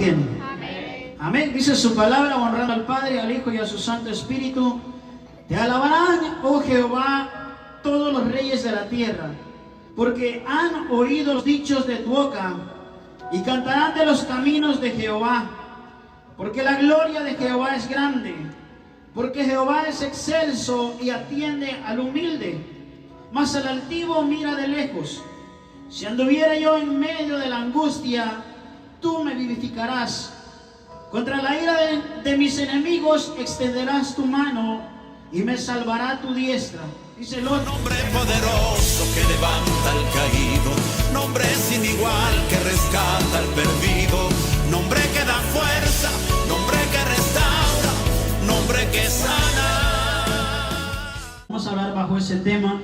Amén. Amén. Dice su palabra, honrando al Padre, al Hijo y a su Santo Espíritu. Te alabarán, oh Jehová, todos los reyes de la tierra, porque han oído los dichos de tu boca, y cantarán de los caminos de Jehová, porque la gloria de Jehová es grande, porque Jehová es excelso y atiende al humilde, mas al altivo mira de lejos. Si anduviera yo en medio de la angustia, tú me vivificarás. Contra la ira de mis enemigos extenderás tu mano y me salvará tu diestra. Dice el otro. Nombre poderoso que levanta al caído, nombre sin igual que rescata al perdido, nombre que da fuerza, nombre que restaura, nombre que sana. Vamos a hablar bajo ese tema,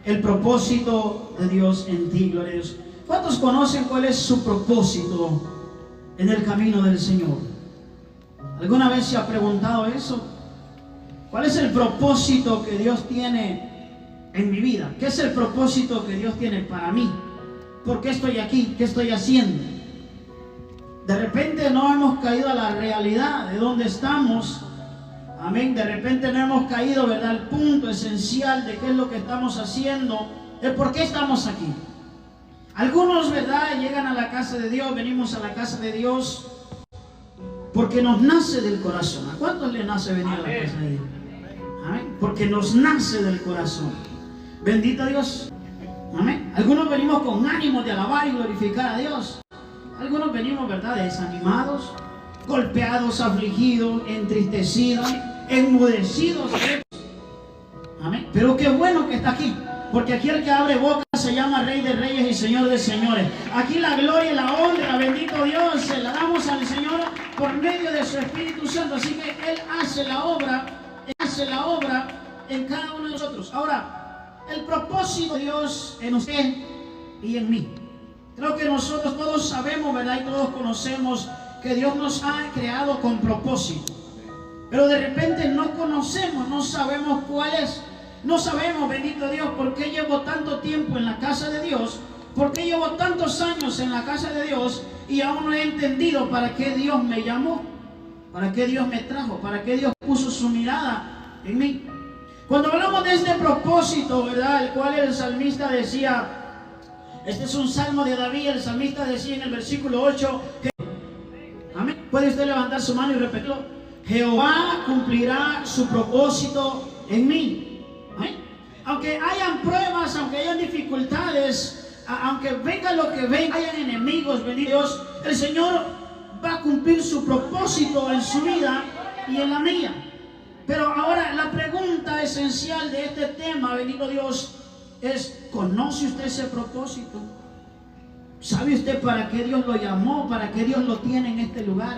el propósito de Dios en ti, gloria a Dios. ¿Cuántos conocen cuál es su propósito en el camino del Señor? ¿Alguna vez se ha preguntado eso? ¿Cuál es el propósito que Dios tiene en mi vida? ¿Qué es el propósito que Dios tiene para mí? ¿Por qué estoy aquí? ¿Qué estoy haciendo? De repente no hemos caído a la realidad de dónde estamos. Amén. De repente no hemos caído, ¿verdad?, al punto esencial de qué es lo que estamos haciendo, de por qué estamos aquí. Algunos, ¿verdad?, llegan a la casa de Dios, venimos a la casa de Dios porque nos nace del corazón. ¿A cuántos le nace venir a la casa de Dios? Amén. Porque nos nace del corazón. Bendito Dios. Amén. Algunos venimos con ánimo de alabar y glorificar a Dios. Algunos venimos, ¿verdad?, desanimados, golpeados, afligidos, entristecidos, enmudecidos. Amén. Pero qué bueno que está aquí, porque aquí el que abre boca se llama Rey de Reyes y Señor de Señores. Aquí la gloria y la honra, bendito Dios, se la damos al Señor por medio de su Espíritu Santo. Así que Él hace la obra en cada uno de nosotros. Ahora, el propósito de Dios en usted y en mí. Creo que nosotros todos sabemos, ¿verdad?, y todos conocemos que Dios nos ha creado con propósito. Pero de repente no conocemos, no sabemos cuál es. No sabemos, bendito Dios, por qué llevo tanto tiempo en la casa de Dios, por qué llevo tantos años en la casa de Dios y aún no he entendido para qué Dios me llamó, para qué Dios me trajo, para qué Dios puso su mirada en mí. Cuando hablamos de este propósito, ¿verdad?, el cual el salmista decía, este es un salmo de David, el salmista decía en el versículo 8, que, amén, puede usted levantar su mano y repetirlo: Jehová cumplirá su propósito en mí. ¿Eh? Aunque hayan pruebas, aunque hayan dificultades, aunque venga lo que venga, hayan enemigos, bendito Dios, el Señor va a cumplir su propósito en su vida y en la mía. Pero ahora la pregunta esencial de este tema, bendito Dios, es: ¿conoce usted ese propósito? ¿Sabe usted para qué Dios lo llamó? ¿Para qué Dios lo tiene en este lugar?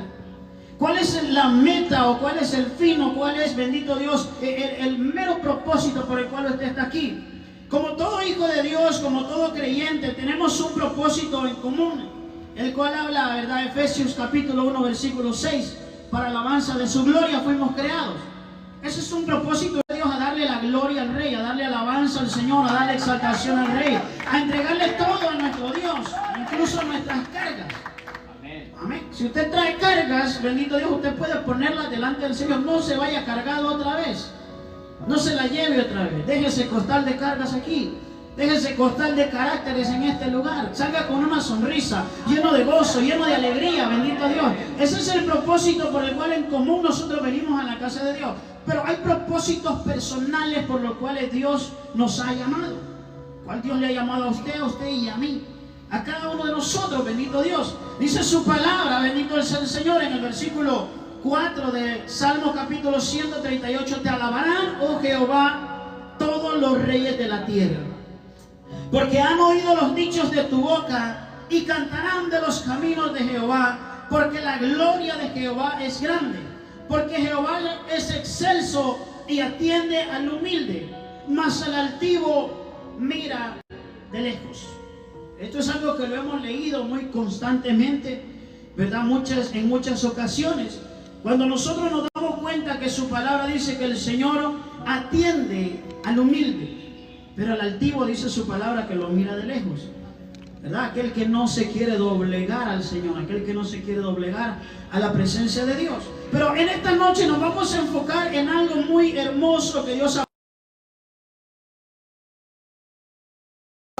¿Cuál es la meta o cuál es el fin o cuál es, bendito Dios, el mero propósito por el cual usted está aquí? Como todo hijo de Dios, como todo creyente, tenemos un propósito en común, el cual habla, ¿verdad?, Efesios capítulo 1, versículo 6, para alabanza de su gloria fuimos creados. Ese es un propósito de Dios, a darle la gloria al Rey, a darle alabanza al Señor, a darle exaltación al Rey, a entregarle todo a nuestro Dios, incluso nuestras cargas. Amén. Si usted trae cargas, bendito Dios, usted puede ponerlas delante del Señor. No se vaya cargado otra vez. No se la lleve otra vez. Déjese costal de cargas aquí. Déjese costal de caracteres en este lugar. Salga con una sonrisa, lleno de gozo, lleno de alegría, bendito Dios. Ese es el propósito por el cual en común nosotros venimos a la casa de Dios. Pero hay propósitos personales por los cuales Dios nos ha llamado. ¿Cuál Dios le ha llamado a usted y a mí? A cada uno de nosotros, bendito Dios. Dice su palabra, bendito es el Señor, en el versículo 4 de Salmo capítulo 138: Te alabarán, oh Jehová, todos los reyes de la tierra, porque han oído los dichos de tu boca y cantarán de los caminos de Jehová, porque la gloria de Jehová es grande, porque Jehová es excelso y atiende al humilde, mas al altivo mira de lejos. Esto es algo que lo hemos leído muy constantemente, ¿verdad? En muchas ocasiones. Cuando nosotros nos damos cuenta que su palabra dice que el Señor atiende al humilde, pero al altivo dice su palabra que lo mira de lejos. ¿verdad? Aquel que no se quiere doblegar al Señor, aquel que no se quiere doblegar a la presencia de Dios. Pero en esta noche nos vamos a enfocar en algo muy hermoso que Dios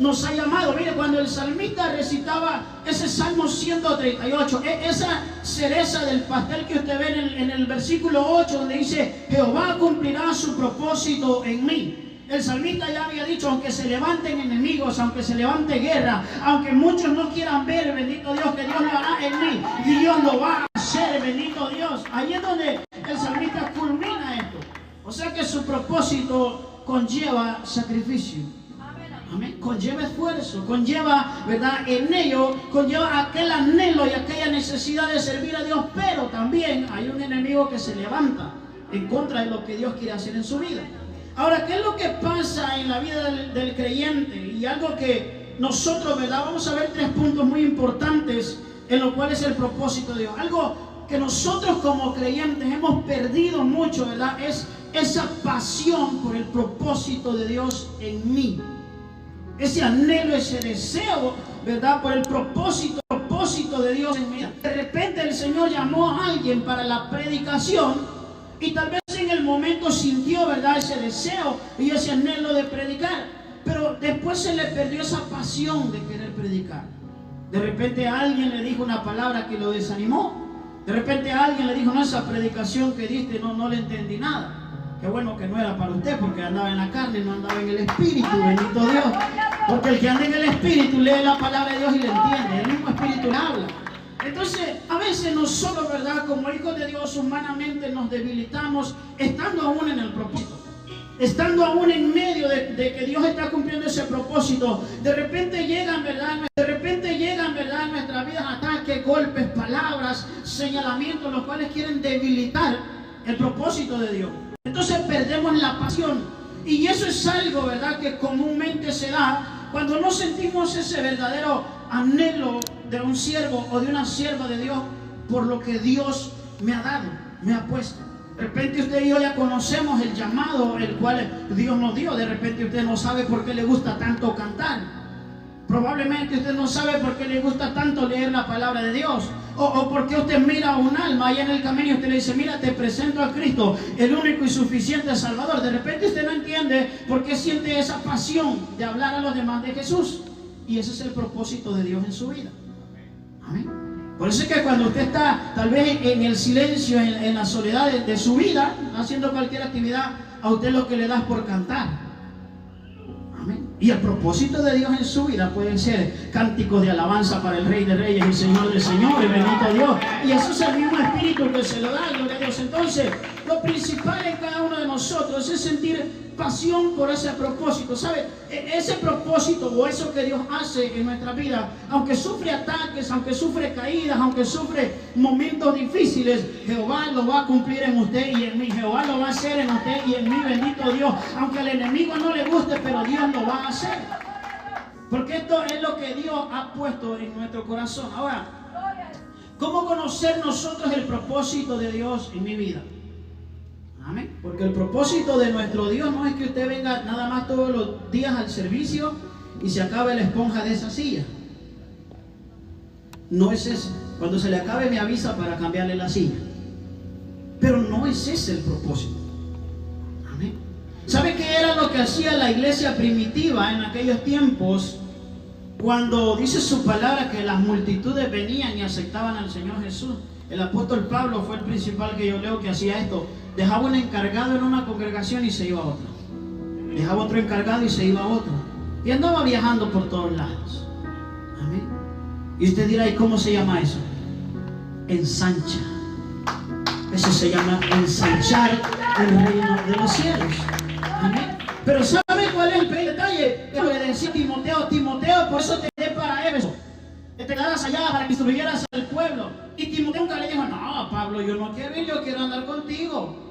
nos ha llamado. Mire, cuando el salmista recitaba ese Salmo 138, esa cereza del pastel que usted ve en el versículo 8, donde dice: Jehová cumplirá su propósito en mí. El salmista ya había dicho: aunque se levanten enemigos, aunque se levante guerra, aunque muchos no quieran ver, bendito Dios, que Dios lo hará en mí, y Dios lo va a hacer, bendito Dios. Ahí es donde el salmista culmina esto. O sea que su propósito conlleva sacrificio. Amén. Conlleva esfuerzo, conlleva, ¿verdad? En ello conlleva aquel anhelo y aquella necesidad de servir a Dios, pero también hay un enemigo que se levanta en contra de lo que Dios quiere hacer en su vida. Ahora, ¿qué es lo que pasa en la vida del creyente? Y algo que nosotros, ¿verdad? Vamos a ver 3 puntos muy importantes en lo cual es el propósito de Dios. Algo que nosotros como creyentes hemos perdido mucho, ¿verdad? Es esa pasión por el propósito de Dios en mí. Ese anhelo, ese deseo, ¿verdad? Por el propósito de Dios en mí. De repente el Señor llamó a alguien para la predicación y tal vez en el momento sintió, ¿verdad?, ese deseo y ese anhelo de predicar, pero después se le perdió esa pasión de querer predicar. De repente alguien le dijo una palabra que lo desanimó. De repente alguien le dijo: no, esa predicación que diste no le entendí nada. Qué bueno que no era para usted, porque andaba en la carne, no andaba en el Espíritu, bendito Dios. Porque el que anda en el Espíritu lee la palabra de Dios y le entiende, el mismo Espíritu le habla. Entonces, a veces nosotros, ¿verdad?, como hijos de Dios, humanamente nos debilitamos estando aún en el propósito. Estando aún en medio de que Dios está cumpliendo ese propósito. De repente llegan, ¿verdad?, en nuestra vida ataques, golpes, palabras, señalamientos, los cuales quieren debilitar el propósito de Dios. Entonces perdemos la pasión. Y eso es algo, ¿verdad?, que comúnmente se da cuando no sentimos ese verdadero anhelo de un siervo o de una sierva de Dios por lo que Dios me ha dado, me ha puesto. De repente usted y yo ya conocemos el llamado el cual Dios nos dio. De repente usted no sabe por qué le gusta tanto cantar. Probablemente usted no sabe por qué le gusta tanto leer la palabra de Dios. O por qué usted mira a un alma allá en el camino y usted le dice: mira, te presento a Cristo, el único y suficiente Salvador. De repente usted no entiende por qué siente esa pasión de hablar a los demás de Jesús. Y ese es el propósito de Dios en su vida. Amén. Por eso es que cuando usted está tal vez en el silencio, en la soledad de su vida, haciendo cualquier actividad, a usted lo que le da es por cantar. Amén. Y el propósito de Dios en su vida pueden ser cánticos de alabanza para el Rey de Reyes y Señor de Señores, bendito Dios. Y eso es el mismo Espíritu que se lo da, gloria a Dios. Entonces, lo principal en cada uno de nosotros es sentir pasión por ese propósito. ¿Sabe? Ese propósito o eso que Dios hace en nuestra vida, aunque sufre ataques, aunque sufre caídas, aunque sufre momentos difíciles, Jehová lo va a cumplir en usted y en mí. Jehová lo va a hacer en usted y en mí, bendito Dios. Aunque al enemigo no le guste, pero Dios lo va a hacer. Porque esto es lo que Dios ha puesto en nuestro corazón. Ahora, ¿cómo conocer nosotros el propósito de Dios en mi vida? Amén. Porque el propósito de nuestro Dios no es que usted venga nada más todos los días al servicio y se acabe la esponja de esa silla. No es eso. Cuando se le acabe me avisa para cambiarle la silla. Pero no es ese el propósito. Amén. ¿Sabe qué era lo que hacía la iglesia primitiva en aquellos tiempos? Cuando dice su palabra que las multitudes venían y aceptaban al Señor Jesús. El apóstol Pablo fue el principal que yo leo que hacía esto. Dejaba un encargado en una congregación y se iba a otra. Dejaba otro encargado y se iba a otro. Y andaba viajando por todos lados. Amén. Y usted dirá: ¿y cómo se llama eso? Ensancha. Eso se llama ensanchar el reino de los cielos. Amén. Pero ¿sabe cuál es el detalle? Que le decía Timoteo, por eso te dé para Éfeso. Te quedaras allá para que instruyeras al pueblo. Y Timoteo nunca le dijo: no, Pablo, yo no quiero ir, yo quiero andar contigo.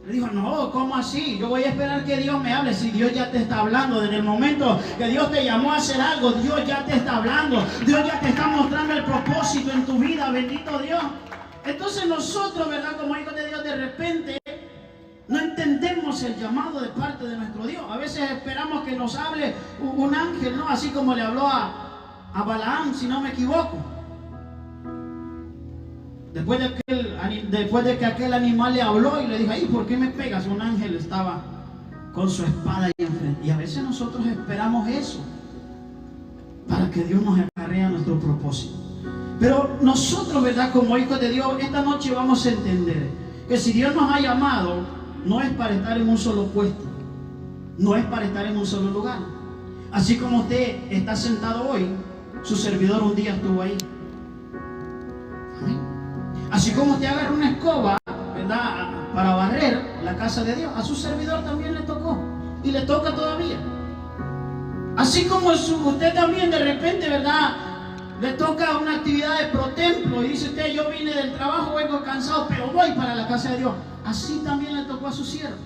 Le dijo: no, ¿cómo así? Yo voy a esperar que Dios me hable. Si Dios ya te está hablando, desde el momento que Dios te llamó a hacer algo, Dios ya te está hablando. Dios ya te está mostrando el propósito en tu vida, bendito Dios. Entonces nosotros, ¿verdad?, como hijos de Dios, de repente no entendemos el llamado de parte de nuestro Dios. A veces esperamos que nos hable un ángel, ¿no? Así como le habló a a Balaam, si no me equivoco. Después de que aquel animal le habló y le dijo, ay, ¿por qué me pegas? Un ángel estaba con su espada ahí enfrente. Y a veces nosotros esperamos eso para que Dios nos acarrea nuestro propósito. Pero nosotros, ¿verdad? Como hijos de Dios, esta noche vamos a entender que si Dios nos ha llamado, no es para estar en un solo puesto, no es para estar en un solo lugar. Así como usted está sentado hoy, su servidor un día estuvo ahí. Amén. Así como usted agarra una escoba, ¿verdad?, para barrer la casa de Dios, a su servidor también le tocó y le toca todavía. Así como usted también de repente, ¿verdad?, le toca una actividad de protemplo y dice usted, yo vine del trabajo, vengo cansado, pero voy para la casa de Dios. Así también le tocó a su siervo.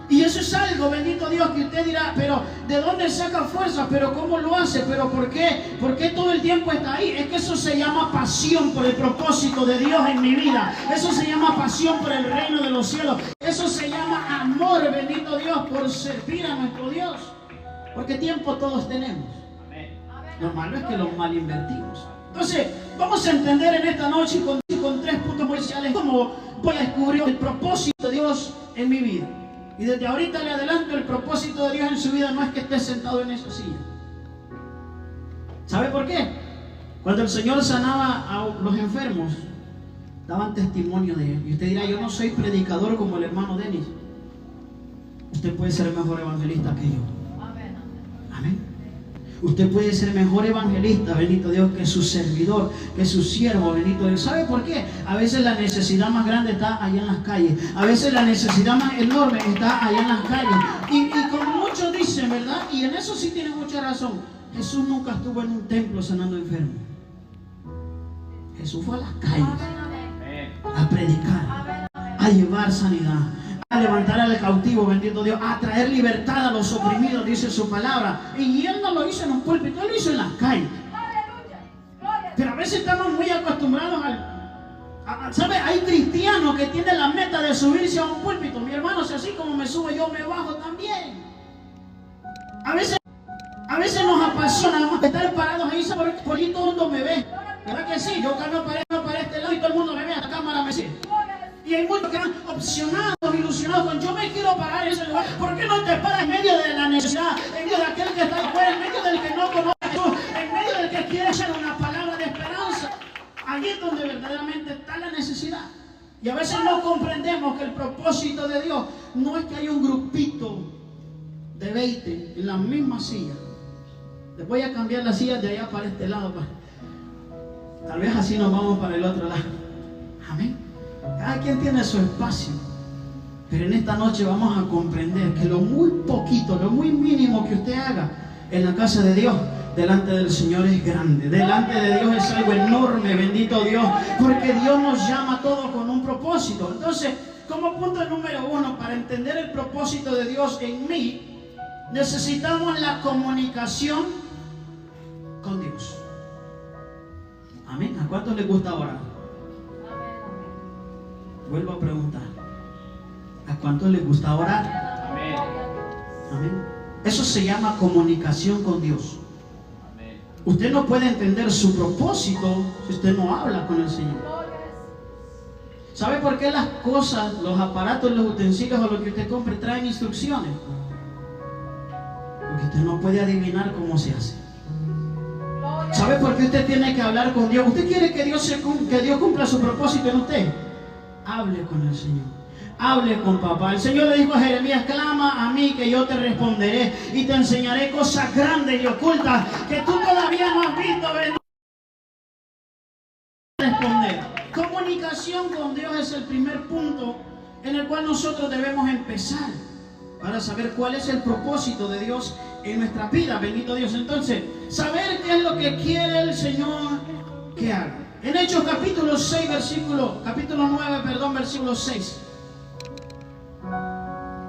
Y eso es algo, bendito Dios, que usted dirá, pero ¿de dónde saca fuerza? ¿Pero cómo lo hace? ¿Pero por qué? ¿Por qué todo el tiempo está ahí? Es que eso se llama pasión por el propósito de Dios en mi vida. Eso se llama pasión por el reino de los cielos. Eso se llama amor, bendito Dios, por servir a nuestro Dios. Porque tiempo todos tenemos. Lo malo es que los mal invertimos. Entonces, vamos a entender en esta noche con 3 puntos muy especiales cómo voy a descubrir el propósito de Dios en mi vida. Y desde ahorita le adelanto, el propósito de Dios en su vida no es que esté sentado en esa silla. ¿Sabe por qué? Cuando el Señor sanaba a los enfermos, daban testimonio de Él. Y usted dirá, yo no soy predicador como el hermano Denis. Usted puede ser mejor evangelista que yo. Amén. Usted puede ser mejor evangelista, bendito Dios, que su servidor, que su siervo, bendito Dios. ¿Sabe por qué? A veces la necesidad más grande está allá en las calles. A veces la necesidad más enorme está allá en las calles. Y como muchos dicen, ¿verdad? Y en eso sí tienen mucha razón. Jesús nunca estuvo en un templo sanando enfermos. Jesús fue a las calles a predicar, a llevar sanidad, a levantar al cautivo, bendito Dios, a traer libertad a los oprimidos, dice su palabra. Y Él no lo hizo en un púlpito, Él lo hizo en las calles. Pero a veces estamos muy acostumbrados ¿sabe? Hay cristianos que tienen la meta de subirse a un púlpito. Mi hermano, si así como me subo yo, me bajo también. A veces nos apasiona estar parados ahí, por ahí todo el mundo me ve. ¿Verdad que sí? Yo camino para este lado y todo el mundo me ve, a la cámara me sigue. Y hay muchos que están opcionados, ilusionados con yo me quiero parar en ese lugar. ¿Por qué no te paras en medio de la necesidad? En medio de aquel que está afuera, en medio del que no conoce a Jesús, en medio del que quiere echar una palabra de esperanza. Allí es donde verdaderamente está la necesidad. Y a veces no comprendemos que el propósito de Dios no es que haya un grupito de 20 en la misma silla. Les voy a cambiar las sillas de allá para este lado. Tal vez así nos vamos para el otro lado. Amén. Cada quien tiene su espacio. Pero en esta noche vamos a comprender que lo muy poquito, lo muy mínimo que usted haga en la casa de Dios, delante del Señor es grande. Delante de Dios es algo enorme, bendito Dios. Porque Dios nos llama a todos con un propósito. Entonces, como punto número 1, para entender el propósito de Dios en mí, necesitamos la comunicación con Dios. Amén. ¿A cuántos les gusta orar? Vuelvo a preguntar, ¿a cuántos les gusta orar? Amén. Amén. Eso se llama comunicación con Dios. Amén. Usted no puede entender su propósito si usted no habla con el Señor. ¿Sabe por qué las cosas, los aparatos, los utensilios o lo que usted compre traen instrucciones? Porque usted no puede adivinar cómo se hace. ¿Sabe por qué usted tiene que hablar con Dios? ¿Usted quiere que Dios cumpla su propósito en usted? Hable con el Señor, hable con papá. El Señor le dijo a Jeremías, clama a mí que yo te responderé y te enseñaré cosas grandes y ocultas que tú todavía no has visto. Responder. Comunicación con Dios es el primer punto en el cual nosotros debemos empezar para saber cuál es el propósito de Dios en nuestra vida, bendito Dios. Entonces, saber qué es lo que quiere el Señor que haga. En Hechos capítulo 9, versículo 6.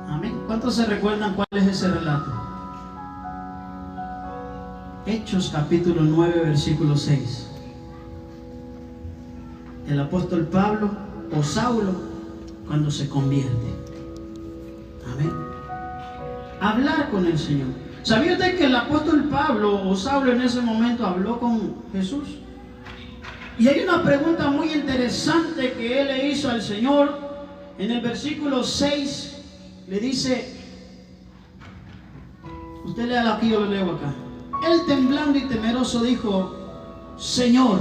Amén. ¿Cuántos se recuerdan cuál es ese relato? Hechos capítulo 9, versículo 6. El apóstol Pablo o Saulo cuando se convierte. Amén. Hablar con el Señor. ¿Sabía usted que el apóstol Pablo o Saulo en ese momento habló con Jesús? Y hay una pregunta muy interesante que él le hizo al Señor. En el versículo 6 le dice, usted léalo aquí, yo lo leo acá. Él temblando y temeroso dijo, Señor.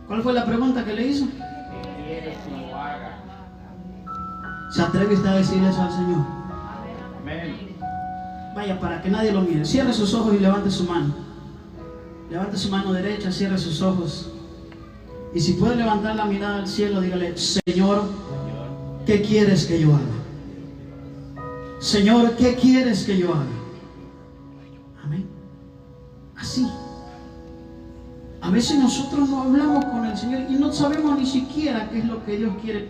¿Cuál fue la pregunta que le hizo? ¿Qué quieres que lo haga? ¿Se atreve usted a decirle eso al Señor? Amén. Vaya, para que nadie lo mire, cierre sus ojos y levante su mano. Levante su mano derecha, cierre sus ojos. Y si puede levantar la mirada al cielo, dígale, Señor, ¿qué quieres que yo haga? Señor, ¿qué quieres que yo haga? Amén. Así. A veces nosotros no hablamos con el Señor y no sabemos ni siquiera qué es lo que Dios quiere.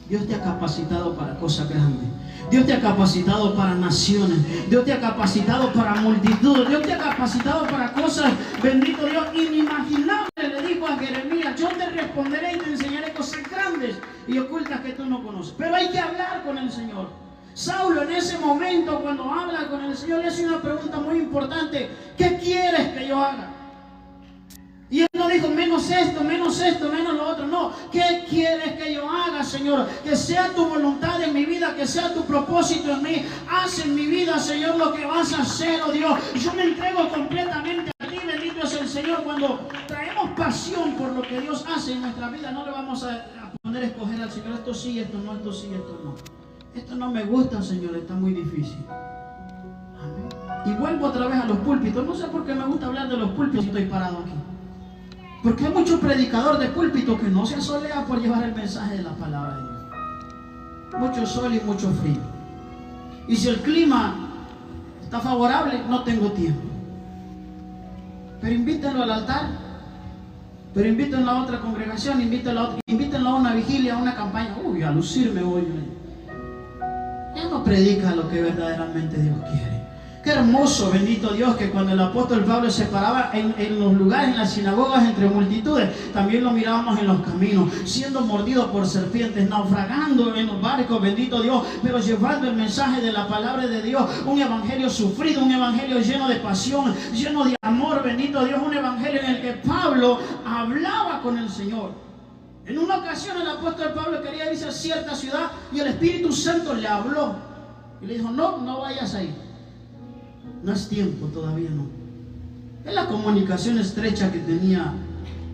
Dios te ha capacitado para cosas grandes. Dios te ha capacitado para naciones. Dios te ha capacitado para multitudes. Dios te ha capacitado para cosas, bendito Dios, inimaginables. Le dijo a Jeremías, yo te responderé y te enseñaré cosas grandes y ocultas que tú no conoces. Pero hay que hablar con el Señor. Saulo en ese momento, cuando habla con el Señor, le hace una pregunta muy importante. ¿Qué quieres que yo haga? Y él no dijo menos esto, menos lo otro. No, ¿qué quieres que yo haga, Señor? Que sea tu voluntad en mi vida, que sea tu propósito en mí. Haz en mi vida, Señor, lo que vas a hacer, oh Dios. Yo me entrego completamente a ti, bendito es el Señor. Cuando traemos pasión por lo que Dios hace en nuestra vida, no le vamos a poner a escoger al Señor. Esto sí, esto no, esto sí, esto no. Esto no me gusta, Señor, está muy difícil. Amén. Y vuelvo otra vez a los púlpitos. No sé por qué me gusta hablar de los púlpitos si estoy parado aquí. Porque hay muchos predicadores de púlpito que no se asolean por llevar el mensaje de la palabra de Dios. Mucho sol y mucho frío. Y si el clima está favorable, no tengo tiempo. Pero invítenlo al altar. Pero invítenlo a otra congregación, invítenlo a una vigilia, a una campaña. Uy, a lucirme hoy. Ya no predica lo que verdaderamente Dios quiere. Qué hermoso, bendito Dios, que cuando el apóstol Pablo se paraba en los lugares, en las sinagogas, entre multitudes, también lo mirábamos en los caminos, siendo mordido por serpientes, naufragando en los barcos, bendito Dios, pero llevando el mensaje de la palabra de Dios, un evangelio sufrido, un evangelio lleno de pasión, lleno de amor, bendito Dios, un evangelio en el que Pablo hablaba con el Señor. En una ocasión el apóstol Pablo quería irse a cierta ciudad y el Espíritu Santo le habló y le dijo, no vayas ahí. No es tiempo, todavía no. Es la comunicación estrecha que tenía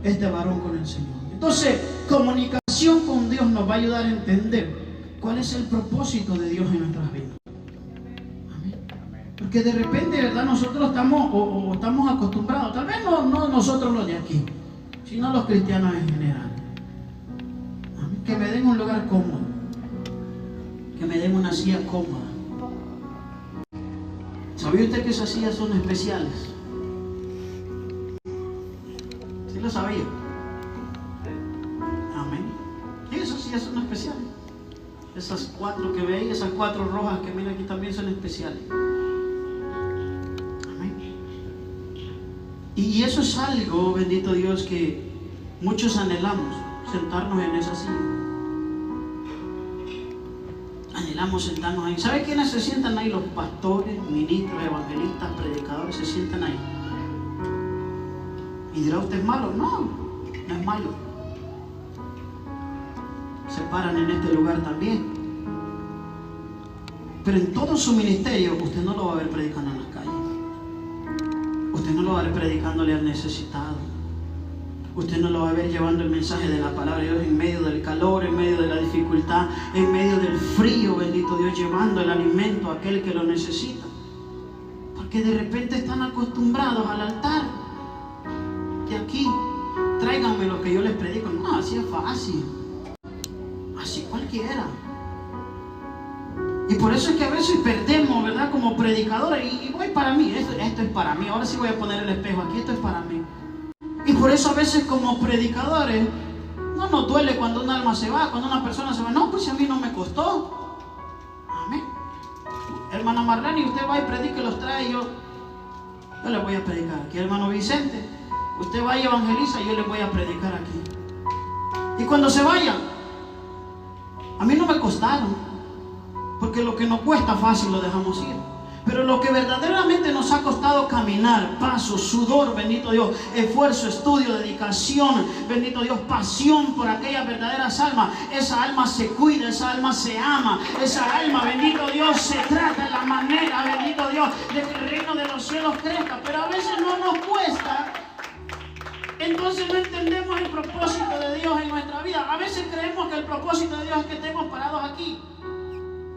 este varón con el Señor. Entonces, comunicación con Dios nos va a ayudar a entender cuál es el propósito de Dios en nuestras vidas. Amén. Porque de repente, ¿verdad? Nosotros estamos acostumbrados, tal vez no nosotros los de aquí, sino los cristianos en general. Amén. Que me den un lugar cómodo, que me den una silla cómoda. ¿Sabía usted que esas sillas son especiales? ¿Sí lo sabía? Amén. Y esas sillas son especiales. Esas 4 que ve ahí, esas 4 rojas que mira aquí también son especiales. Amén. Y eso es algo, bendito Dios, que muchos anhelamos, sentarnos en esa silla. Anhelamos sentarnos ahí. ¿Sabe quiénes se sientan ahí? Los pastores, ministros, evangelistas, predicadores se sientan ahí. ¿Y dirá usted es malo? No, no es malo. Se paran en este lugar también. Pero en todo su ministerio usted no lo va a ver predicando en las calles. Usted no lo va a ver predicándole al necesitado. Usted no lo va a ver llevando el mensaje de la palabra de Dios en medio del calor, en medio de la dificultad, en medio del frío, bendito Dios, llevando el alimento a aquel que lo necesita. Porque de repente están acostumbrados al altar. Y aquí, tráiganme lo que yo les predico. No, así es fácil. Así cualquiera. Y por eso es que a veces perdemos, ¿verdad? Como predicadores. Y voy para mí, esto es para mí. Ahora sí voy a poner el espejo aquí, esto es para mí. Y por eso a veces como predicadores no nos duele cuando un alma se va, cuando una persona se va. No, pues a mí no me costó. Amén. Hermana Marlene, usted va y predica y los trae. Yo le voy a predicar aquí. Hermano Vicente, usted va y evangeliza y yo le voy a predicar aquí. Y cuando se vayan, a mí no me costaron, porque lo que nos cuesta fácil lo dejamos ir. Pero lo que verdaderamente nos ha costado caminar, paso, sudor, bendito Dios, esfuerzo, estudio, dedicación, bendito Dios, pasión por aquellas verdaderas almas. Esa alma se cuida, esa alma se ama, esa alma, bendito Dios, se trata de la manera, bendito Dios, de que el reino de los cielos crezca. Pero a veces no nos cuesta. Entonces no entendemos el propósito de Dios en nuestra vida. A veces creemos que el propósito de Dios es que estemos parados aquí.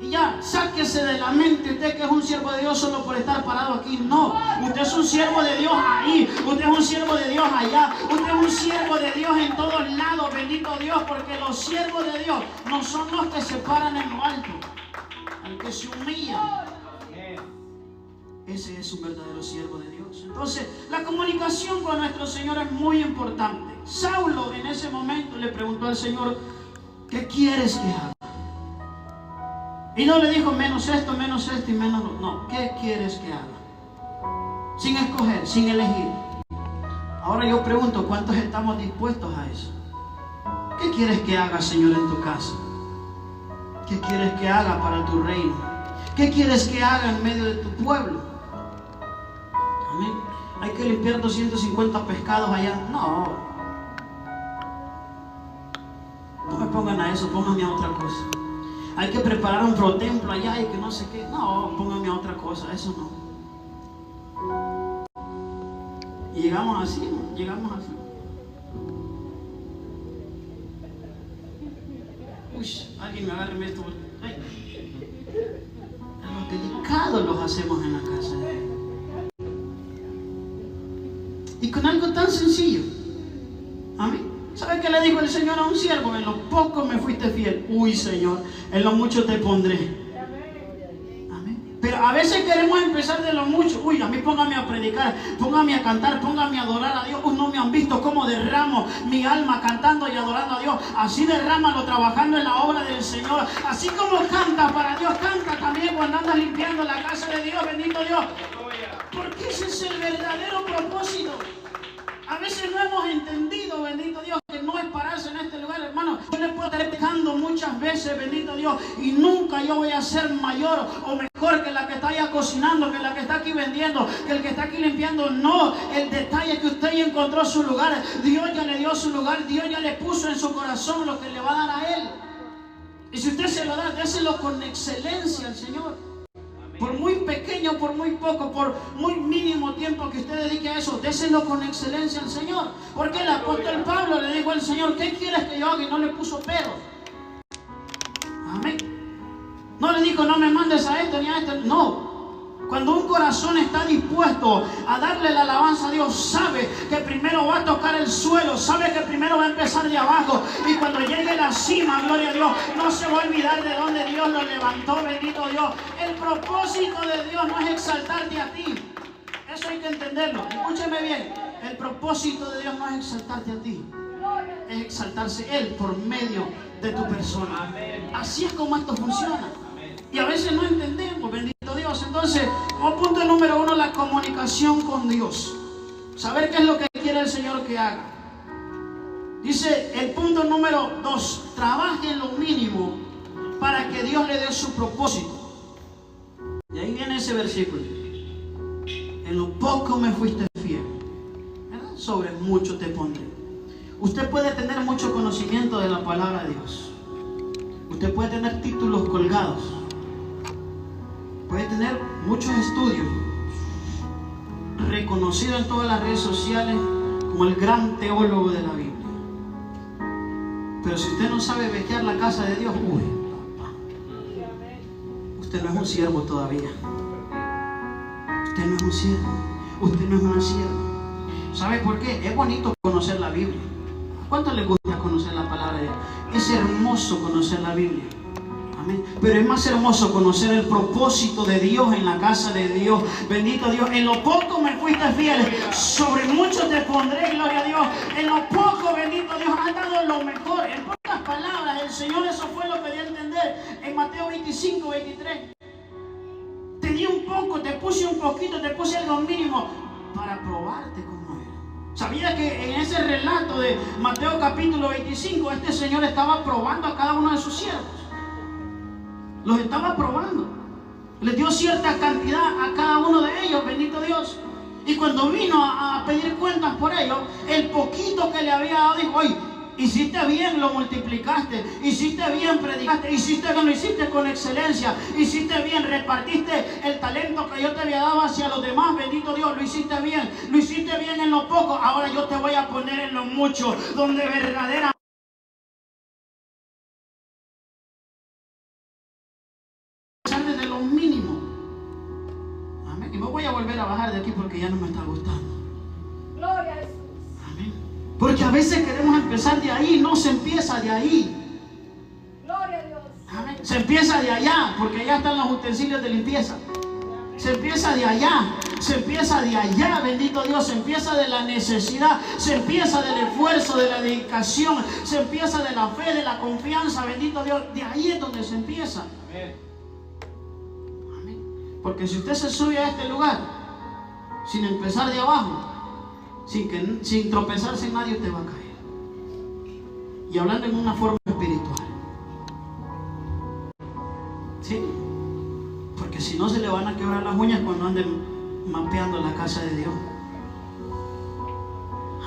Y ya, sáquese de la mente usted que es un siervo de Dios solo por estar parado aquí. No, usted es un siervo de Dios ahí, usted es un siervo de Dios allá, usted es un siervo de Dios en todos lados, bendito Dios, porque los siervos de Dios no son los que se paran en lo alto, al que se humilla. Ese es un verdadero siervo de Dios. Entonces, la comunicación con nuestro Señor es muy importante. Saulo en ese momento le preguntó al Señor, ¿qué quieres que haga? Y no le dijo menos esto y menos lo. No, ¿qué quieres que haga? Sin escoger, sin elegir. Ahora yo pregunto, ¿cuántos estamos dispuestos a eso? ¿Qué quieres que haga, Señor, en tu casa? ¿Qué quieres que haga para tu reino? ¿Qué quieres que haga en medio de tu pueblo? Amén. Hay que limpiar 250 pescados allá. No. No me pongan a eso, pónganme a otra cosa. Hay que preparar un protemplo allá y que no sé qué. No, pónganme a otra cosa, eso no. Y llegamos así, ¿no? Llegamos así. Uy, alguien me agarre esto. Los delicados los hacemos en la casa. Y con algo tan sencillo. Amén. ¿Sabe qué le dijo el Señor a un siervo? En lo poco me fuiste fiel. Uy, Señor, en lo mucho te pondré. Amén. Pero a veces queremos empezar de lo mucho. Uy, a mí póngame a predicar, póngame a cantar, póngame a adorar a Dios. No me han visto cómo derramo mi alma cantando y adorando a Dios. Así derrámalo trabajando en la obra del Señor. Así como canta para Dios, canta también cuando andas limpiando la casa de Dios. Bendito Dios. Porque ese es el verdadero propósito. A veces no hemos entendido, bendito Dios, que no es pararse en este lugar, hermano. Yo le puedo estar pecando muchas veces, bendito Dios, y nunca yo voy a ser mayor o mejor que la que está allá cocinando, que la que está aquí vendiendo, que el que está aquí limpiando. No, el detalle es que usted ya encontró su lugar. Dios ya le dio su lugar, Dios ya le puso en su corazón lo que le va a dar a él. Y si usted se lo da, déselo con excelencia al Señor. Por muy pequeño, por muy poco, por muy mínimo tiempo que usted dedique a eso, déselo con excelencia al Señor. Porque el apóstol Pablo le dijo al Señor, ¿qué quieres que yo haga? Y no le puso pero. Amén. No le dijo, no me mandes a esto ni a esto. No. Cuando un corazón está dispuesto a darle la alabanza a Dios, sabe que primero va a tocar el suelo, sabe que primero va a empezar de abajo, y cuando llegue a la cima, gloria a Dios, no se va a olvidar de donde Dios lo levantó, bendito Dios. El propósito de Dios no es exaltarte a ti, eso hay que entenderlo. Escúcheme bien, el propósito de Dios no es exaltarte a ti, es exaltarse Él por medio de tu persona. Así es como esto funciona. Y a veces no entendemos, bendito Dios. Entonces, como punto número 1, la comunicación con Dios. Saber qué es lo que quiere el Señor que haga. Dice el punto número 2, trabaje en lo mínimo para que Dios le dé su propósito. Y ahí viene ese versículo. En lo poco me fuiste fiel, ¿verdad? Sobre mucho te pondré. Usted puede tener mucho conocimiento de la palabra de Dios. Usted puede tener títulos colgados. Puede tener muchos estudios, reconocido en todas las redes sociales como el gran teólogo de la Biblia. Pero si usted no sabe vejear la casa de Dios, uy, papá, usted no es un siervo todavía. Usted no es un siervo, usted no es una sierva. ¿Sabe por qué? Es bonito conocer la Biblia. ¿A cuánto le gusta conocer la palabra de Dios? Es hermoso conocer la Biblia. Amén. Pero es más hermoso conocer el propósito de Dios en la casa de Dios. Bendito Dios. En lo poco me fuiste fiel, sobre mucho te pondré, gloria a Dios. En lo poco, bendito Dios, has dado lo mejor. En pocas palabras, el Señor eso fue lo que dio a entender en Mateo 25, 23. Te di un poco, te puse un poquito, te puse algo mínimo para probarte cómo era. ¿Sabía que en ese relato de Mateo capítulo 25, este Señor estaba probando a cada uno de sus siervos? Los estaba probando. Les dio cierta cantidad a cada uno de ellos, bendito Dios. Y cuando vino a pedir cuentas por ellos, el poquito que le había dado, dijo: oye, hiciste bien, lo multiplicaste, hiciste bien, predicaste, hiciste bien, lo hiciste con excelencia, hiciste bien, repartiste el talento que yo te había dado hacia los demás, bendito Dios, lo hiciste bien en lo poco, ahora yo te voy a poner en lo mucho, donde verdaderamente desde lo mínimo. Amén. Y me voy a volver a bajar de aquí porque ya no me está gustando. Gloria a Jesús. Amén. Porque a veces queremos empezar de ahí, no se empieza de ahí. Gloria a Dios. Amén. Se empieza de allá, porque allá están los utensilios de limpieza. Se empieza de allá, bendito Dios, se empieza de la necesidad, se empieza del esfuerzo, de la dedicación, se empieza de la fe, de la confianza, bendito Dios, de ahí es donde se empieza. Amén. Porque si usted se sube a este lugar sin empezar de abajo, sin tropezarse en nadie, usted va a caer. Y hablando en una forma espiritual. ¿Sí? Porque si no, se le van a quebrar las uñas cuando anden mapeando la casa de Dios.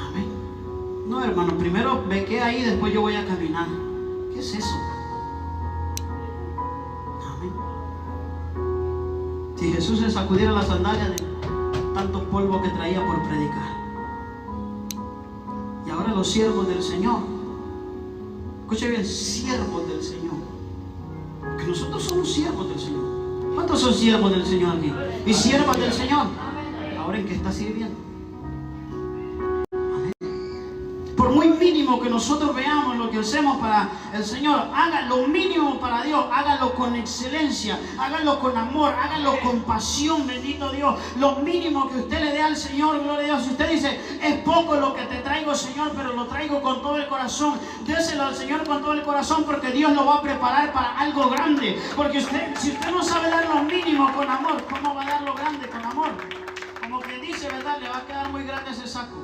Amén. No, hermano, primero ve que ahí, después yo voy a caminar. ¿Qué es eso? Amén. Si Jesús se sacudiera las sandalias de tanto polvo que traía por predicar. Y ahora los siervos del Señor, escuche bien, siervos del Señor, porque nosotros somos siervos del Señor. ¿Cuántos son siervos del Señor aquí? Y siervas del Señor. Ahora, ¿en qué está sirviendo? Amén. Por muy mínimo que nosotros veamos lo que hacemos para el Señor, haga lo mínimo para Dios, hágalo con excelencia, hágalo con amor, hágalo con pasión, bendito Dios. Lo mínimo que usted le dé al Señor, gloria a Dios. Si usted dice: es poco lo que te traigo, Señor, pero lo traigo con todo el corazón, déselo al Señor con todo el corazón, porque Dios lo va a preparar para algo grande. Porque si usted no sabe dar lo mínimo con amor, ¿cómo va a dar lo grande con amor? Como que dice, ¿verdad? Le va a quedar muy grande ese saco.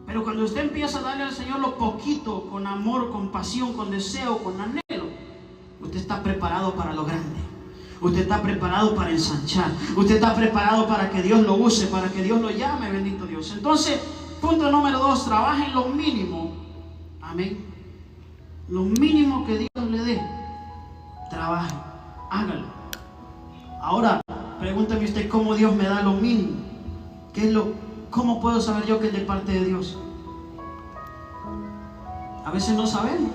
Pero cuando usted empieza a darle al Señor lo poquito, con amor, con pasión, con deseo, con anhelo, usted está preparado para lo grande. Usted está preparado para ensanchar. Usted está preparado para que Dios lo use, para que Dios lo llame, bendito Dios. Entonces, punto número 2, trabaje en lo mínimo. Amén. Lo mínimo que Dios le dé, trabaje, hágalo. Ahora, pregúntame usted: ¿cómo Dios me da lo mínimo? ¿Cómo puedo saber yo que es de parte de Dios? A veces no sabemos.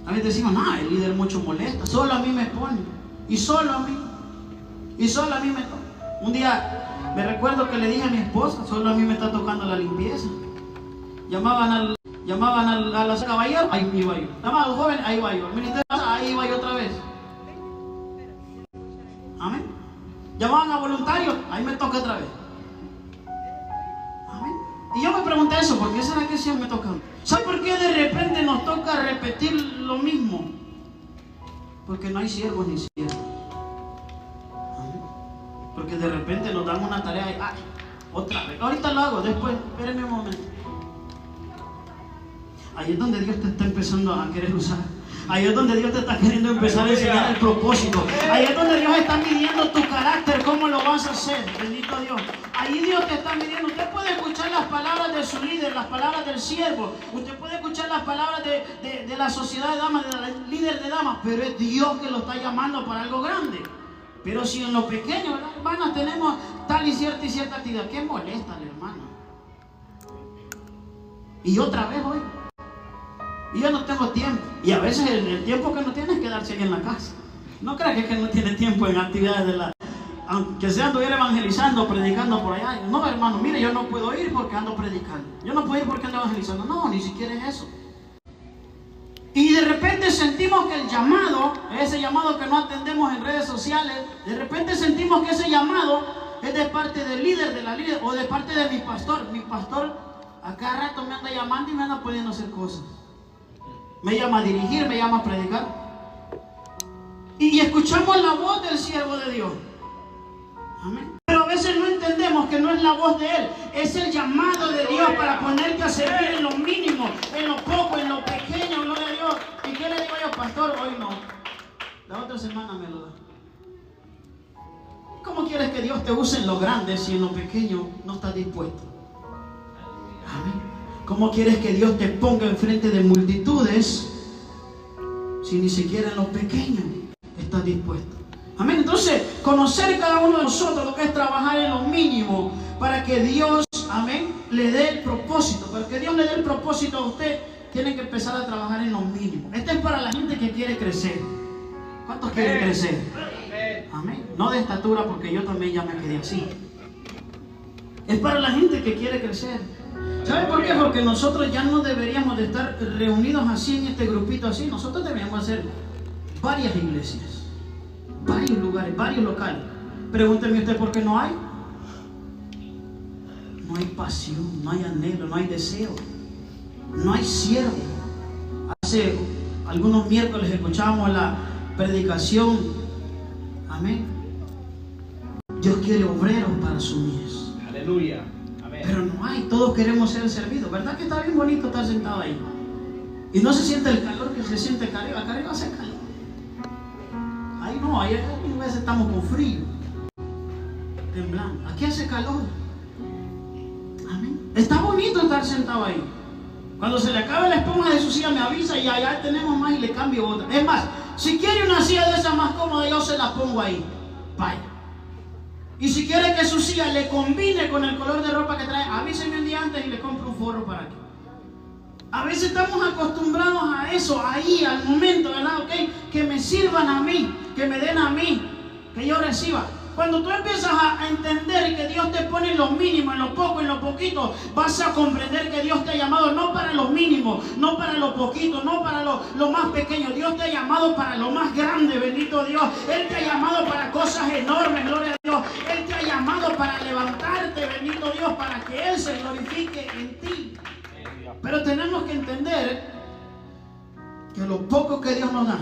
A veces decimos: no, el líder mucho molesta, solo a mí me pone, y solo a mí me toca. Un día me recuerdo que le dije a mi esposa: solo a mí me está tocando la limpieza. Llamaban a las caballeros, ahí iba yo. Llamaban a los jóvenes, ahí iba yo. Al ministerio, ahí iba yo otra vez. Amén. Llamaban a voluntarios, ahí me toca otra vez. Amén. Y yo me pregunté eso: ¿por qué será que siempre me toca? ¿Sabe por qué de repente nos toca repetir lo mismo? Porque no hay siervos ni siervos. Amén. Porque de repente nos dan una tarea y otra vez, ahorita lo hago, después, espérenme un momento. Ahí es donde Dios te está empezando a querer usar. Ahí es donde Dios te está queriendo empezar a enseñar el propósito. Ahí es donde Dios está midiendo tu carácter, cómo lo vas a hacer, bendito Dios. Ahí Dios te está midiendo. Usted puede escuchar las palabras de su líder, las palabras del siervo. Usted puede escuchar las palabras de la sociedad de damas, de la líder de damas, pero es Dios que lo está llamando para algo grande. Pero si en lo pequeño, ¿verdad, hermanas? Tenemos tal y cierta actividad, ¿qué molesta al hermano? Y otra vez hoy. Y yo no tengo tiempo. Y a veces el tiempo que no tiene es quedarse aquí en la casa. No crea que no tiene tiempo en actividades aunque sea anduviera evangelizando, predicando por allá. No, hermano, mire, yo no puedo ir porque ando predicando. Yo no puedo ir porque ando evangelizando. No, ni siquiera es eso. Y de repente sentimos que el llamado, ese llamado que no atendemos en redes sociales, de repente sentimos que ese llamado es de parte del líder, de la líder, o de parte de mi pastor. Mi pastor a cada rato me anda llamando y me anda poniendo a hacer cosas. Me llama a dirigir, me llama a predicar. Y escuchamos la voz del siervo de Dios. Amén. Pero a veces no entendemos que no es la voz de Él. Es el llamado de Dios para ponerte a servir en lo mínimo, en lo poco, en lo pequeño, gloria a Dios. ¿Y qué le digo yo, pastor? Hoy no. La otra otra semana me lo da. ¿Cómo quieres que Dios te use en lo grande si en lo pequeño no estás dispuesto? Amén. ¿Cómo quieres que Dios te ponga enfrente de multitudes si ni siquiera en lo pequeño estás dispuesto? Amén. Entonces, conocer cada uno de nosotros lo que es trabajar en lo mínimo para que Dios, amén, le dé el propósito. Para que Dios le dé el propósito a usted, tiene que empezar a trabajar en lo mínimo. Este es para la gente que quiere crecer. ¿Cuántos quieren crecer? Amén. No de estatura, porque yo también ya me quedé así. Es para la gente que quiere crecer. ¿Sabe por qué? Porque nosotros ya no deberíamos de estar reunidos así en este grupito así. Nosotros deberíamos hacer varias iglesias, varios lugares, varios locales. Pregúnteme usted por qué no hay. No hay pasión, no hay anhelo, no hay deseo, no hay siervo. Hace algunos miércoles escuchábamos la predicación. Amén. Dios quiere obreros para su mies. Aleluya. Amén. Pero no hay, todos queremos ser servidos. ¿Verdad que está bien bonito estar sentado ahí? Y no se siente el calor que se siente acá arriba. Acá arriba hace calor. Ahí no, ahí a veces estamos con frío, temblando. Aquí hace calor. Amén. Está bonito estar sentado ahí. Cuando se le acabe la esponja de su silla me avisa y allá tenemos más y le cambio otra. Es más, si quiere una silla de esa más cómoda, yo se la pongo ahí. Vaya. Y si quiere que su silla le combine con el color de ropa que trae, avísenme un día antes y le compro un forro para aquí. A veces estamos acostumbrados a eso, ahí, al momento, ¿verdad? Ok, que me sirvan a mí, que me den a mí, que yo reciba. Cuando tú empiezas a entender que Dios te pone en lo mínimo, en lo poco, en lo poquito, vas a comprender que Dios te ha llamado no para lo mínimo, no para lo poquito, no para lo más pequeño. Dios te ha llamado para lo más grande, bendito Dios. Él te ha llamado para cosas enormes, gloria a Dios. Él te ha llamado para levantarte, bendito Dios, para que Él se glorifique en ti. Pero tenemos que entender que lo poco que Dios nos da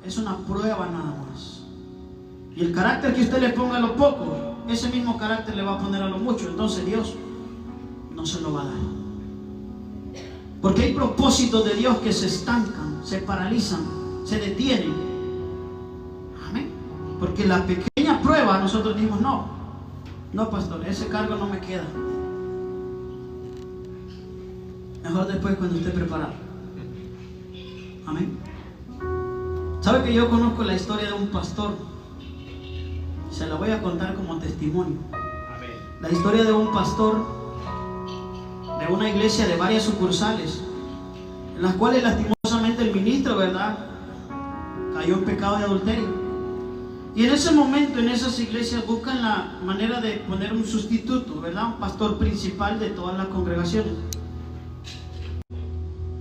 es una prueba nada más. Y el carácter que usted le ponga a lo poco, ese mismo carácter le va a poner a lo mucho. Entonces Dios no se lo va a dar. Porque hay propósitos de Dios que se estancan, se paralizan, se detienen. Amén. Porque la pequeña prueba nosotros dijimos, no pastor, ese cargo no me queda. Mejor después cuando esté preparado. Amén. ¿Sabe que yo conozco la historia de un pastor? Se la voy a contar como testimonio. Amén. La historia de un pastor de una iglesia de varias sucursales, en las cuales lastimosamente el ministro, ¿verdad?, cayó en pecado de adulterio. Y en ese momento, en esas iglesias buscan la manera de poner un sustituto, ¿verdad?, un pastor principal de todas las congregaciones.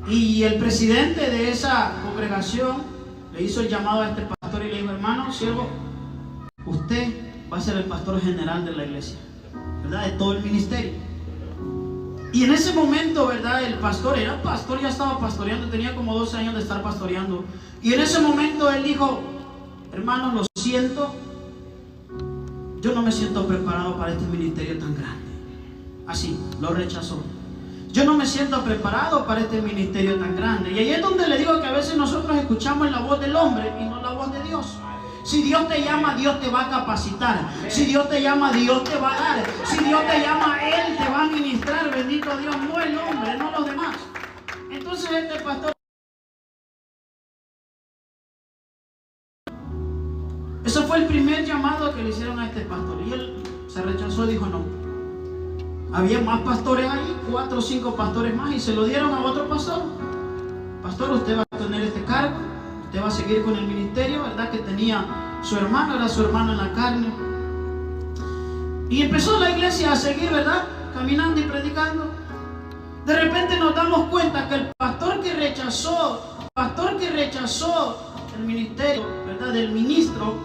Y el presidente de esa congregación le hizo el llamado a este pastor y le dijo: hermano, siervo, usted va a ser el pastor general de la iglesia, ¿verdad?, de todo el ministerio. Y en ese momento, ¿verdad?, el pastor era pastor, ya estaba pastoreando, tenía como 12 años de estar pastoreando. Y en ese momento él dijo: hermano, lo siento, yo no me siento preparado para este ministerio tan grande. Así, lo rechazó. Yo no me siento preparado para este ministerio tan grande. Y ahí es donde le digo que a veces nosotros escuchamos la voz del hombre y no la voz de Dios. Si Dios te llama, Dios te va a capacitar. Si Dios te llama, Dios te va a dar. Si Dios te llama, Él te va a ministrar, bendito Dios, no el hombre, no los demás. Entonces este pastor, eso fue el primer llamado que le hicieron a este pastor. Y él se rechazó y dijo no. Había más pastores ahí, 4 o 5 pastores más, y se lo dieron a otro pastor. Pastor, usted va a tener este cargo, usted va a seguir con el ministerio, ¿verdad?, que tenía su hermano, era su hermano en la carne. Y empezó la iglesia a seguir, ¿verdad?, caminando y predicando. De repente nos damos cuenta que el pastor que rechazó el ministerio, ¿verdad?, del ministro,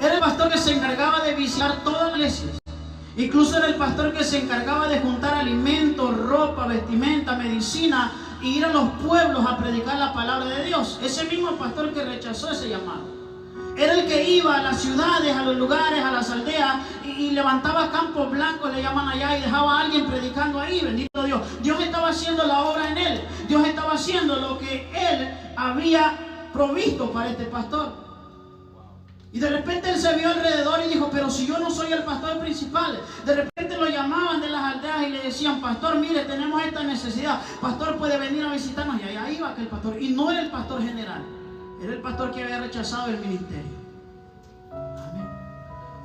era el pastor que se encargaba de visitar todas las iglesias. Incluso era el pastor que se encargaba de juntar alimentos, ropa, vestimenta, medicina e ir a los pueblos a predicar la palabra de Dios. Ese mismo pastor que rechazó ese llamado era el que iba a las ciudades, a los lugares, a las aldeas y levantaba campos blancos, le llaman allá, y dejaba a alguien predicando ahí, bendito Dios. Dios estaba haciendo la obra en él. Dios estaba haciendo lo que él había provisto para este pastor. Y de repente él se vio alrededor y dijo, pero si yo no soy el pastor principal. De repente lo llamaban de las aldeas y le decían, pastor, mire, tenemos esta necesidad. Pastor, puede venir a visitarnos. Y allá iba aquel pastor. Y no era el pastor general. Era el pastor que había rechazado el ministerio. Amén.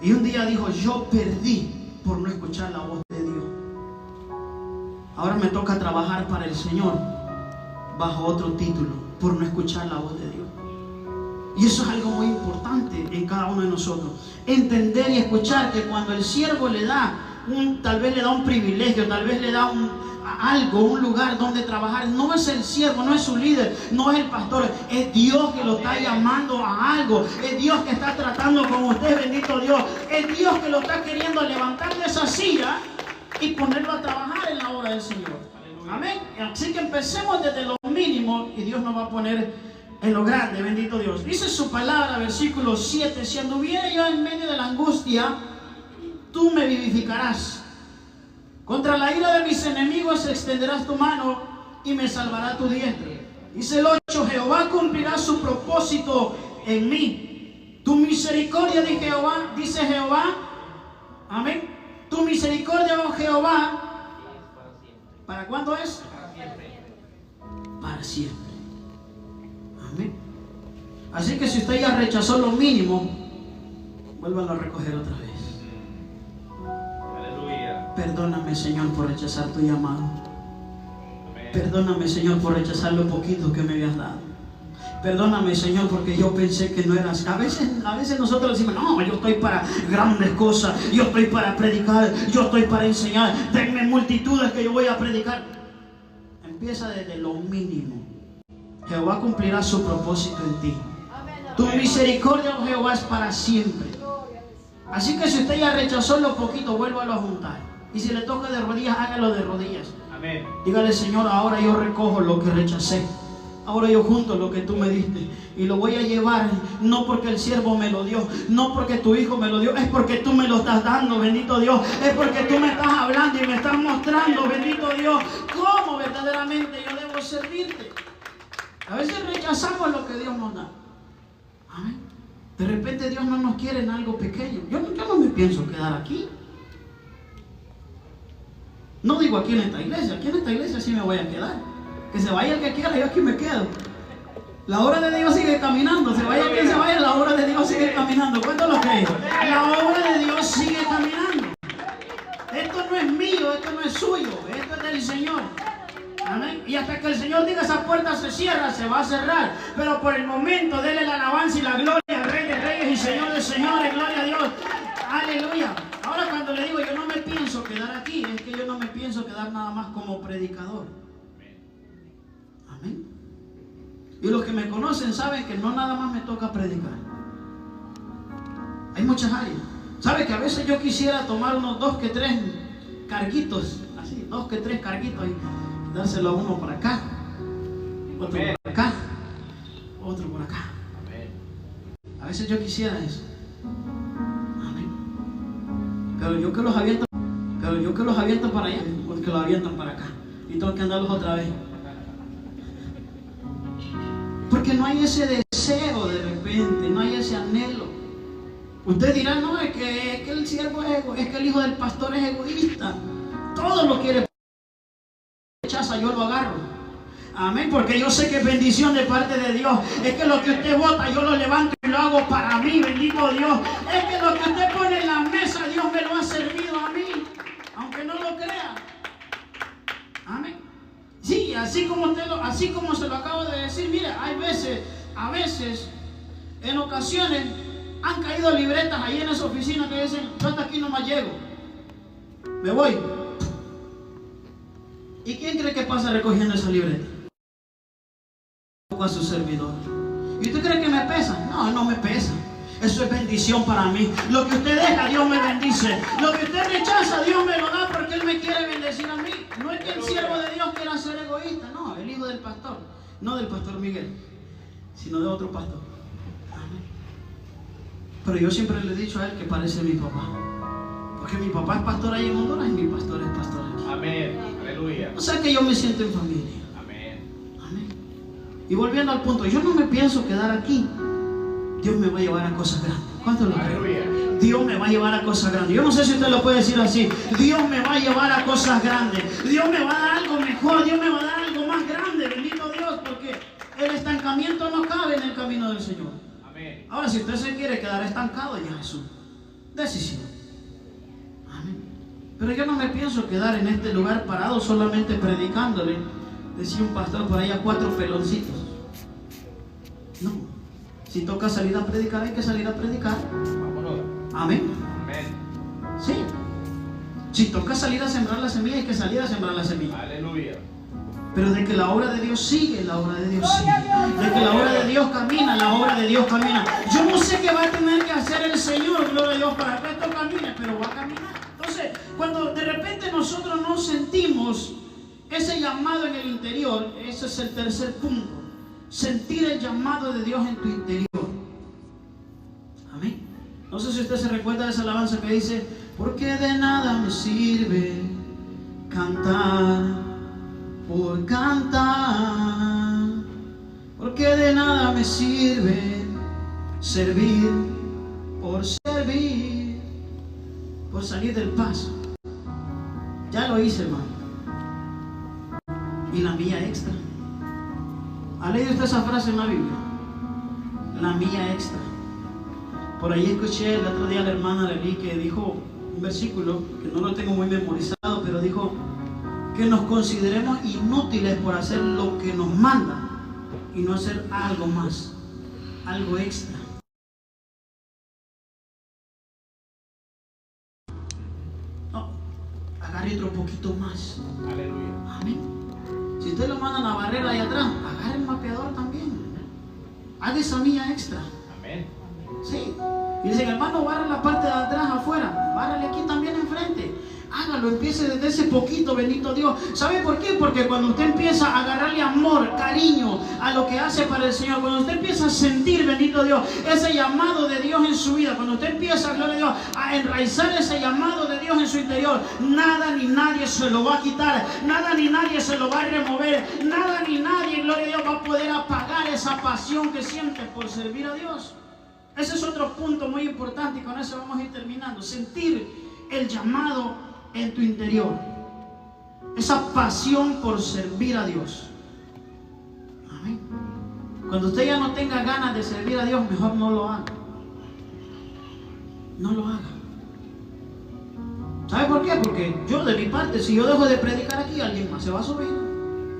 Y un día dijo, yo perdí por no escuchar la voz de Dios. Ahora me toca trabajar para el Señor bajo otro título, por no escuchar la voz de Dios. Y eso es algo muy importante en cada uno de nosotros. Entender y escuchar que cuando el siervo le da tal vez le da un privilegio, tal vez le da un lugar donde trabajar, no es el siervo, no es su líder, no es el pastor, es Dios que lo está llamando a algo, es Dios que está tratando con usted, bendito Dios, es Dios que lo está queriendo levantar de esa silla y ponerlo a trabajar en la obra del Señor. Amén. Así que empecemos desde lo mínimo y Dios nos va a poner en lo grande, bendito Dios. Dice su palabra, versículo 7, si anduviera yo en medio de la angustia, tú me vivificarás. Contra la ira de mis enemigos extenderás tu mano y me salvará tu diestra. Dice el 8, Jehová cumplirá su propósito en mí. Tu misericordia de Jehová, dice Jehová, amén. Tu misericordia, oh Jehová, ¿para cuándo es? Para siempre. Amén. Así que si usted ya rechazó lo mínimo, vuélvalo a recoger otra vez. Aleluya. Perdóname, Señor, por rechazar tu llamado. Amén. Perdóname, Señor, por rechazar lo poquito que me habías dado. Perdóname, Señor, porque yo pensé que no eras. A veces nosotros decimos, no, yo estoy para grandes cosas, yo estoy para predicar, yo estoy para enseñar, denme multitudes que yo voy a predicar. Empieza desde lo mínimo. Jehová cumplirá su propósito en ti. Tu misericordia, oh Jehová, es para siempre. Así que si usted ya rechazó lo poquito, vuélvalo a juntar. Y si le toca de rodillas, hágalo de rodillas. Amén. Dígale, Señor, ahora yo recojo lo que rechacé. Ahora yo junto lo que tú me diste y lo voy a llevar, no porque el siervo me lo dio, no porque tu hijo me lo dio, es porque tú me lo estás dando, bendito Dios, es porque tú me estás hablando y me estás mostrando, bendito Dios, cómo verdaderamente yo debo servirte. A veces rechazamos lo que Dios nos da. Amén. De repente Dios no nos quiere en algo pequeño. Yo no me pienso quedar aquí. No digo aquí en esta iglesia sí me voy a quedar. Que se vaya el que quiera, yo aquí me quedo. La obra de Dios sigue caminando. Se vaya quien se vaya, la obra de Dios sigue caminando. ¿Cuánto lo creen? La obra de Dios sigue caminando. Esto no es mío, esto no es suyo, esto es del Señor. Amén. Y hasta que el Señor diga esa puerta se cierra, se va a cerrar. Pero por el momento, denle la alabanza y la gloria al Rey de Reyes y Señor de Señores. Gloria a Dios. Aleluya. Ahora cuando le digo yo no me pienso quedar aquí, es que yo no me pienso quedar nada más como predicador. Amén. Y los que me conocen saben que no nada más me toca predicar. Hay muchas áreas. ¿Sabe que a veces yo quisiera tomar unos 2 que 3 carguitos, así, 2 que 3 carguitos y dárselo a uno por acá, otro por acá, otro por acá? A veces yo quisiera eso. Amén. Pero yo que los aviento para allá, porque los avientan para acá y tengo que andarlos otra vez. Porque no hay ese deseo de repente, no hay ese anhelo. Usted dirá, no, es que el siervo es egoísta, es que el hijo del pastor es egoísta. Todo lo quiere, rechaza, yo lo agarro. Amén, porque yo sé que es bendición de parte de Dios. Es que lo que usted bota, yo lo levanto y lo hago para mí, bendito Dios. Es que lo que usted pone en la mesa, Dios me lo ha servido a mí, aunque no lo crea. Amén. Sí, así como se lo acabo de decir, mire, a veces, en ocasiones, han caído libretas ahí en esa oficina que dicen, yo hasta aquí nomás llego, me voy. ¿Y quién cree que pasa recogiendo esa libreta? A su servidor. ¿Y usted cree que me pesa? No, no me pesa. Eso es bendición para mí. Lo que usted deja, Dios me bendice. Lo que usted rechaza, Dios me lo da porque Él me quiere bendecir a mí. No es que el siervo de Dios quiera ser egoísta, no, el hijo del pastor. No del pastor Miguel, sino de otro pastor. Amén. Pero yo siempre le he dicho a él que parece mi papá. Porque mi papá es pastor allá en Honduras y mi pastor es pastor aquí. Amén. Aleluya. O sea que yo me siento en familia. Amén. Amén. Y volviendo al punto, yo no me pienso quedar aquí. Dios me va a llevar a cosas grandes. ¿Cuánto lo creen? Aleluya. Dios me va a llevar a cosas grandes. Yo no sé si usted lo puede decir así. Dios me va a llevar a cosas grandes. Dios me va a dar algo mejor. Dios me va a dar algo más grande. Bendito Dios, porque el estancamiento no cabe en el camino del Señor. Amén. Ahora, si usted se quiere quedar estancado, ya es su decisión. Amén. Pero yo no me pienso quedar en este lugar parado solamente predicándole. Decía un pastor por ahí, a 4 peloncitos. No. Si toca salir a predicar, hay que salir a predicar. Vámonos. Amén. Amén. Sí. Si toca salir a sembrar la semilla, hay que salir a sembrar la semilla. Aleluya. Pero de que la obra de Dios sigue, la obra de Dios sigue. De que la obra de Dios camina, la obra de Dios camina. Yo no sé qué va a tener que hacer el Señor, gloria a Dios, para que esto camine, pero va a caminar. Entonces, cuando de repente nosotros no sentimos ese llamado en el interior, ese es el tercer punto. Sentir el llamado de Dios en tu interior. Amén. No sé si usted se recuerda de esa alabanza que dice: porque de nada me sirve cantar por cantar, porque de nada me sirve servir por servir, por salir del paso. Ya lo hice, hermano. Y la milla extra. ¿Ha leído usted esa frase en la Biblia? La milla extra. Por ahí escuché el otro día a la hermana Lely que dijo un versículo que no lo tengo muy memorizado, pero dijo que nos consideremos inútiles por hacer lo que nos manda y no hacer algo más, algo extra. No, agarre otro poquito más. Aleluya. Amén. Si usted lo mandan a barrer ahí atrás, agarre el mapeador también. Haga esa milla extra. Amén. Sí. Y dicen, hermano, barra la parte de atrás afuera. Bárrale aquí también enfrente. Hágalo, empiece desde ese poquito, bendito Dios. ¿Sabe por qué? Porque cuando usted empieza a agarrarle amor, cariño a lo que hace para el Señor, cuando usted empieza a sentir, bendito Dios, ese llamado de Dios en su vida, cuando usted empieza, gloria a Dios, a enraizar ese llamado de Dios en su interior, nada ni nadie se lo va a quitar, nada ni nadie se lo va a remover, nada ni nadie, gloria a Dios, va a poder apagar esa pasión que siente por servir a Dios. Ese es otro punto muy importante y con eso vamos a ir terminando. Sentir el llamado en tu interior, esa pasión por servir a Dios. Amén. Cuando usted ya no tenga ganas de servir a Dios, mejor no lo haga. No lo haga. ¿Sabe por qué? Porque yo, de mi parte, si yo dejo de predicar aquí, alguien más se va a subir.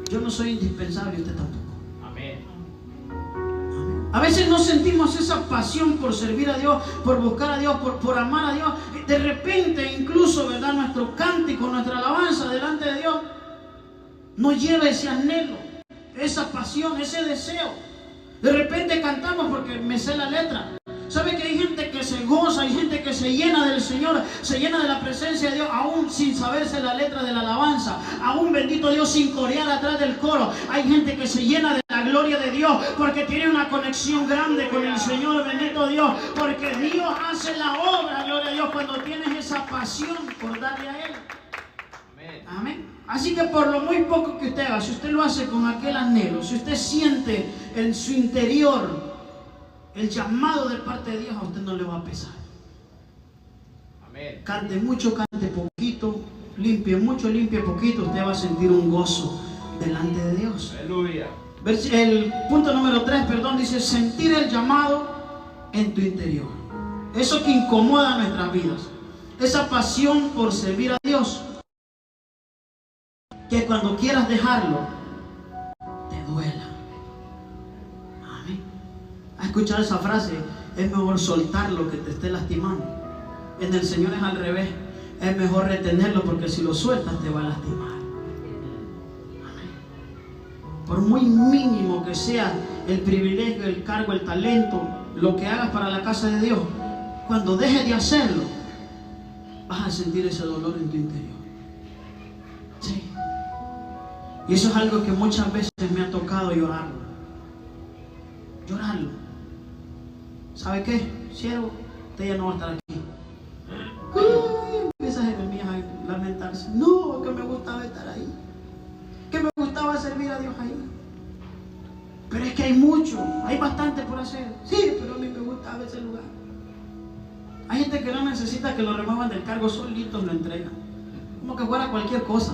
Yo no soy indispensable y usted tampoco. Amén. A veces no sentimos esa pasión por servir a Dios, por buscar a Dios, por amar a Dios. De repente, incluso, ¿verdad? Nuestro cántico, nuestra alabanza delante de Dios nos lleva ese anhelo, esa pasión, ese deseo. De repente cantamos porque me sé la letra. ¿Sabe que hay gente que se goza, hay gente que se llena del Señor, se llena de la presencia de Dios, aún sin saberse la letra de la alabanza, aún, bendito Dios, sin corear atrás del coro? Hay gente que se llena de la gloria de Dios porque tiene una conexión grande con el Señor, bendito Dios, porque Dios hace la obra, gloria a Dios, cuando tienes esa pasión por darle a Él. Amén. Amén. Así que por lo muy poco que usted haga, si usted lo hace con aquel anhelo, si usted siente en su interior el llamado de parte de Dios, a usted no le va a pesar. Amén. Cante mucho, cante poquito, limpie mucho, limpie poquito, usted va a sentir un gozo delante de Dios. Aleluya. El punto número 3, dice sentir el llamado en tu interior. Eso que incomoda nuestras vidas, esa pasión por servir a Dios, que cuando quieras dejarlo, te duela. Amén. ¿Has escuchado esa frase? Es mejor soltarlo que te esté lastimando. En el Señor es al revés. Es mejor retenerlo porque si lo sueltas te va a lastimar. Amén. Por muy mínimo que sea el privilegio, el cargo, el talento, lo que hagas para la casa de Dios, cuando dejes de hacerlo, vas a sentir ese dolor en tu interior. Sí. Y eso es algo que muchas veces me ha tocado llorarlo. Llorarlo. ¿Sabe qué? Siervo, usted ya no va a estar aquí. Empieza Jeremías a lamentarse. No, que me gustaba estar ahí. Que me gustaba servir a Dios ahí. Pero es que hay mucho, hay bastante por hacer. Sí, pero a mí me gustaba ese lugar. Hay gente que no necesita que lo remuevan del cargo, solitos lo entregan. Como que fuera cualquier cosa.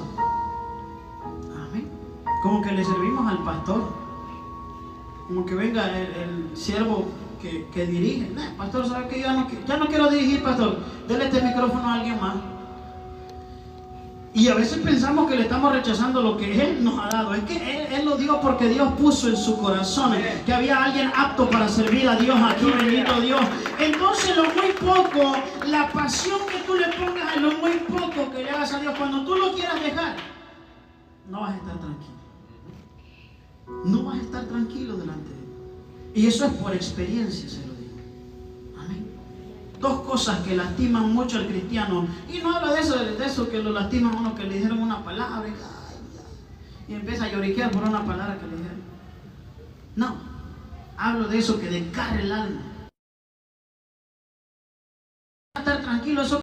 Amén. Como que le servimos al pastor. Como que venga el siervo que dirige. Pastor, ¿sabe que ya no quiero dirigir, pastor? Dele este micrófono a alguien más. Y a veces pensamos que le estamos rechazando lo que Él nos ha dado. Es que Él lo dio porque Dios puso en su corazón que había alguien apto para servir a Dios aquí, bendito Dios. Entonces lo muy poco, la pasión que tú le pongas en lo muy poco que le hagas a Dios, cuando tú lo quieras dejar, no vas a estar tranquilo. No vas a estar tranquilo delante de Él. Y eso es por experiencia, se lo digo. Amén. Dos cosas que lastiman mucho al cristiano. Y no hablo de eso que lo lastiman a uno, que le dijeron una palabra y empieza a lloriquear por una palabra que le dijeron. No, hablo de eso que desgarra el alma. Estar tranquilo, eso